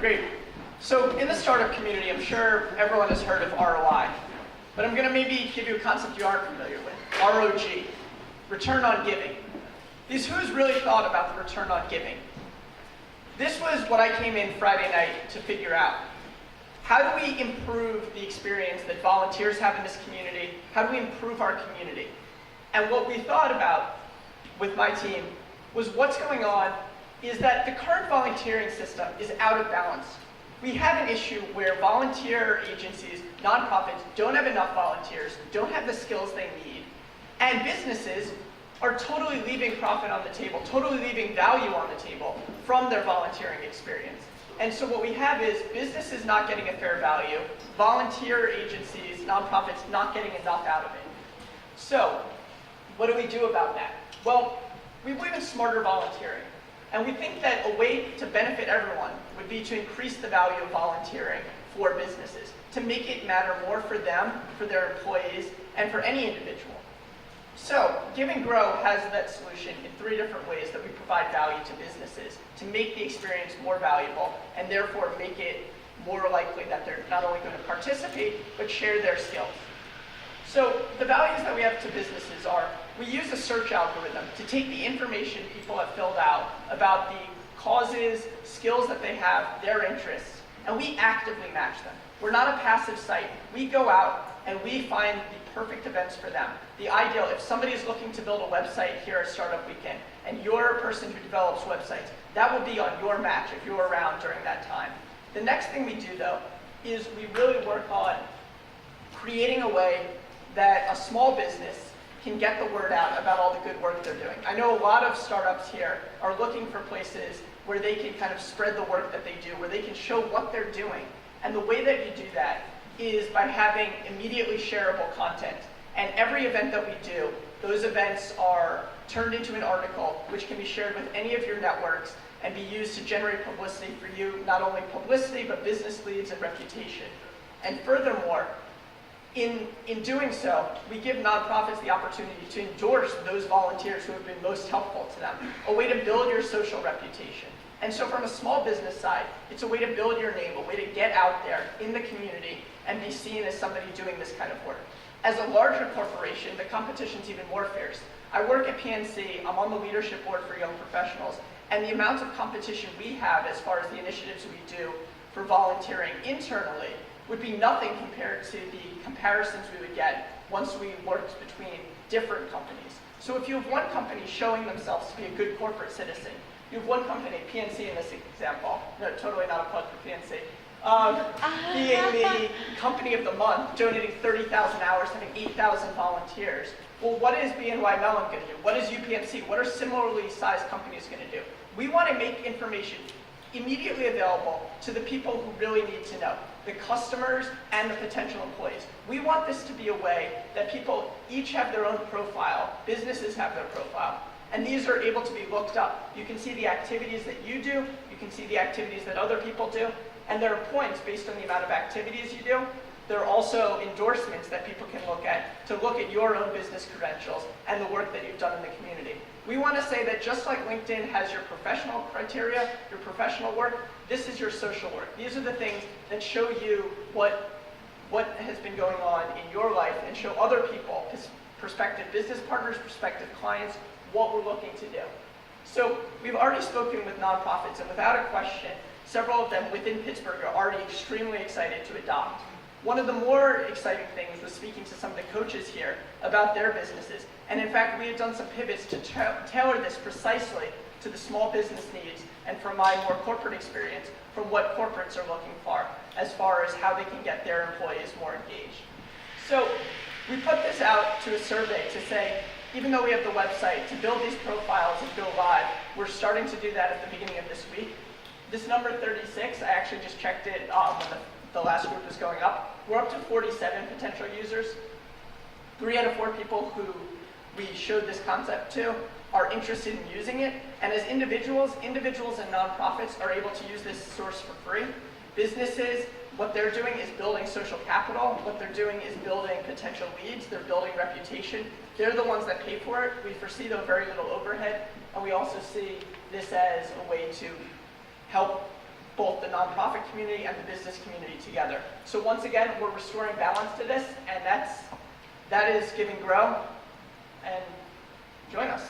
Great. So in the startup community, I'm sure everyone has heard of ROI, but I'm going to maybe give you a concept you aren't familiar with. ROG, return on giving. Who's really thought about the return on giving? This was what I came in Friday night to figure out. How do we improve the experience that volunteers have in this community? How do we improve our community? And what we thought about with my team was what's going on is that the current volunteering system is out of balance. We have an issue where volunteer agencies, nonprofits, don't have enough volunteers, don't have the skills they need, and businesses are totally leaving profit on the table, totally leaving value on the table from their volunteering experience. And so what we have is businesses not getting a fair value, volunteer agencies, nonprofits not getting enough out of it. So what do we do about that? Well, we believe in smarter volunteering. And we think that a way to benefit everyone would be to increase the value of volunteering for businesses, to make it matter more for them, for their employees, and for any individual. So GiveGrow has that solution in 3 different ways that we provide value to businesses to make the experience more valuable and therefore make it more likely that they're not only going to participate, but share their skills. So the values that we have to businesses are, we use a search algorithm to take the information people have filled out about the causes, skills that they have, their interests, and we actively match them. We're not a passive site. We go out and we find the perfect events for them. The ideal, if somebody is looking to build a website here at Startup Weekend, and you're a person who develops websites, that will be on your match if you're around during that time. The next thing we do, though, is we really work on creating a way that a small business can get the word out about all the good work they're doing. I know a lot of startups here are looking for places where they can kind of spread the work that they do, where they can show what they're doing. And the way that you do that is by having immediately shareable content. And every event that we do, those events are turned into an article which can be shared with any of your networks and be used to generate publicity for you, not only publicity, but business leads and reputation. And furthermore, in doing so, we give nonprofits the opportunity to endorse those volunteers who have been most helpful to them, a way to build your social reputation. And so from a small business side, it's a way to build your name, a way to get out there in the community and be seen as somebody doing this kind of work. As a larger corporation, the competition's even more fierce. I work at PNC, I'm on the leadership board for young professionals, and the amount of competition we have as far as the initiatives we do for volunteering internally would be nothing compared to the comparisons we would get once we worked between different companies. So if you have one company showing themselves to be a good corporate citizen, you have one company, PNC in this example, no, totally not a plug for PNC, being the company of the month, donating 30,000 hours, having 8,000 volunteers. Well, what is BNY Mellon going to do? What is UPMC? What are similarly sized companies going to do? We want to make information immediately available to the people who really need to know, the customers and the potential employees. We want this to be a way that people each have their own profile, businesses have their profile, and these are able to be looked up. You can see the activities that you do, you can see the activities that other people do, and there are points based on the amount of activities you do. There are also endorsements that people can look at to look at your own business credentials and the work that you've done in the community. We want to say that just like LinkedIn has your professional criteria, your professional work, this is your social work. These are the things that show you what has been going on in your life and show other people, prospective business partners, prospective clients, what we're looking to do. So we've already spoken with nonprofits, and without a question, several of them within Pittsburgh are already extremely excited to adopt. One of the more exciting things was speaking to some of the coaches here about their businesses. And in fact, we had done some pivots to tailor this precisely to the small business needs and from my more corporate experience, from what corporates are looking for as far as how they can get their employees more engaged. So we put this out to a survey to say, even though we have the website, to build these profiles and go live, we're starting to do that at the beginning of this week. This number 36, I actually just checked it when the last group was going up. We're up to 47 potential users. 3 out of 4 people who we showed this concept to are interested in using it. And as individuals and nonprofits are able to use this source for free. Businesses, what they're doing is building social capital. What they're doing is building potential leads. They're building reputation. They're the ones that pay for it. We foresee, though, very little overhead. And we also see this as a way to help both the nonprofit community and the business community together. So once again, we're restoring balance to this, and that is GiveGrow, and join us.